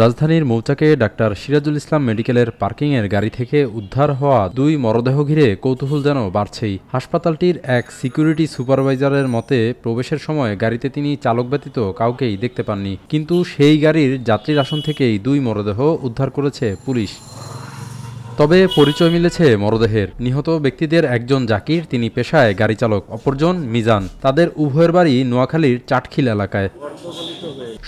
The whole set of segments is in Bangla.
রাজধানীর মৌচাকে ডাক্তার সিরাজুল ইসলাম মেডিকেলের পার্কিংয়ের গাড়ি থেকে উদ্ধার হওয়া দুই মরদেহ ঘিরে কৌতূহল যেন বাড়ছেই। হাসপাতালটির এক সিকিউরিটি সুপারভাইজারের মতে, প্রবেশের সময় গাড়িতে তিনি চালক ব্যতীত কাউকেই দেখতে পাননি, কিন্তু সেই গাড়ির যাত্রীর আসন থেকেই দুই মরদেহ উদ্ধার করেছে পুলিশ। তবে পরিচয় মিলেছে মরদেহের। নিহত ব্যক্তিদের একজন জাকির, তিনি পেশায় গাড়ি চালক, অপরজন মিজান। তাদের উভয়ের বাড়ি নোয়াখালীর চাটখিল এলাকায়।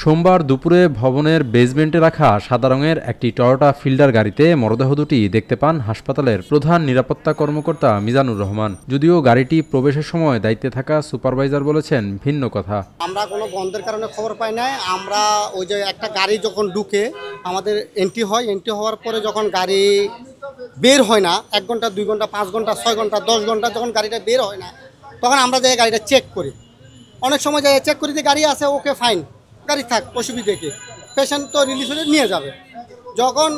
সোমবার দুপুরে ভবনের বেসমেন্টে রাখা সাদা রঙের একটি টয়োটা ফিল্ডার গাড়িতে মরদেহ দুটি দেখতে পান হাসপাতালের প্রধান নিরাপত্তা কর্মকর্তা মিজানুর রহমান। যদিও গাড়িটি প্রবেশের সময় দায়িত্বে থাকা সুপারভাইজার বলেছেন ভিন্ন কথা। আমরা কোনো বন্ধের কারণে খবর পাই নাই। আমরা ওই যে একটা গাড়ি যখন ঢুকে আমাদের এন্ট্রি হয়, এন্ট্রি হওয়ার পরে যখন গাড়ি বের হয় না, 1 ঘন্টা 2 ঘন্টা 5 ঘন্টা 6 ঘন্টা 10 ঘন্টা যখন গাড়িটা বের হয় না, তখন আমরা যাই গাড়িটা চেক করি। অনেক সময় যাই চেক করি যে গাড়ি আছে, ওকে ফাইন, গাড়ি থাক, অসুবিধে কি, পেশেন্ট তো রিলিজ হলে নিয়ে যাবে। যখন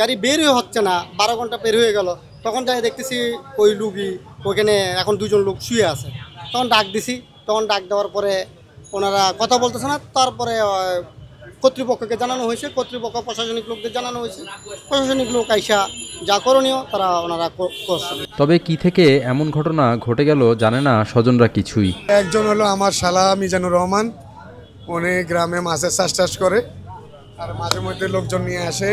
গাড়ি বের হচ্ছে না, 12 ঘন্টা বের হয়ে গেল, তখন যাই দেখতেছি ওই লুগি ওখানে এখন 2 জন লোক শুয়ে আছে। তখন ডাক দিছি, তখন ডাক দেওয়ার পরে ওনারা কথা বলতেছে না। তারপরে কর্তৃপক্ষকে জানানো হয়েছে, কর্তৃপক্ষ প্রশাসনিক লোকদের জানানো হয়েছে, প্রশাসনিক লোক আইসা যা করণীয় তারা ওনারা করছে। তবে কি থেকে এমন ঘটনা ঘটে গেল জানে না স্বজনরা কিছুই। একজন হলো আমার শালা মিজানুর রহমান, উনি গ্রামে মাছের চাষ করে, আর মাঝে মধ্যে লোকজন নিয়ে আসে,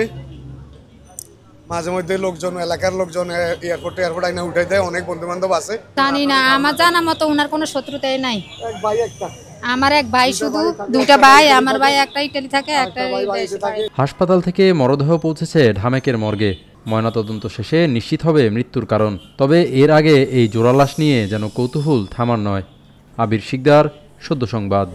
মাঝে মধ্যে লোকজন এলাকার লোকজন এয়ারপোর্ট আইনা উঠাই দেয়। অনেক বন্ধু বান্ধব আছে। জানি না, আমার জানা মতো ওনার কোনো শত্রুতাই নাই। এক ভাই একটা, আমার এক ভাই, শুধু 2টা ভাই। আমার ভাই একটা ইটালি থাকে, একটা বিদেশে থাকে। হাসপাতাল থেকে মরদেহ পৌঁছেছে ঢামেকের মর্গে। ময়নাতদন্ত শেষে নিশ্চিত হবে মৃত্যুর কারণ। তবে এর আগে এই জোড়া লাশ নিয়ে যেন কৌতূহল থামার নয়। আবির শিকদার, সদ্য সংবাদ।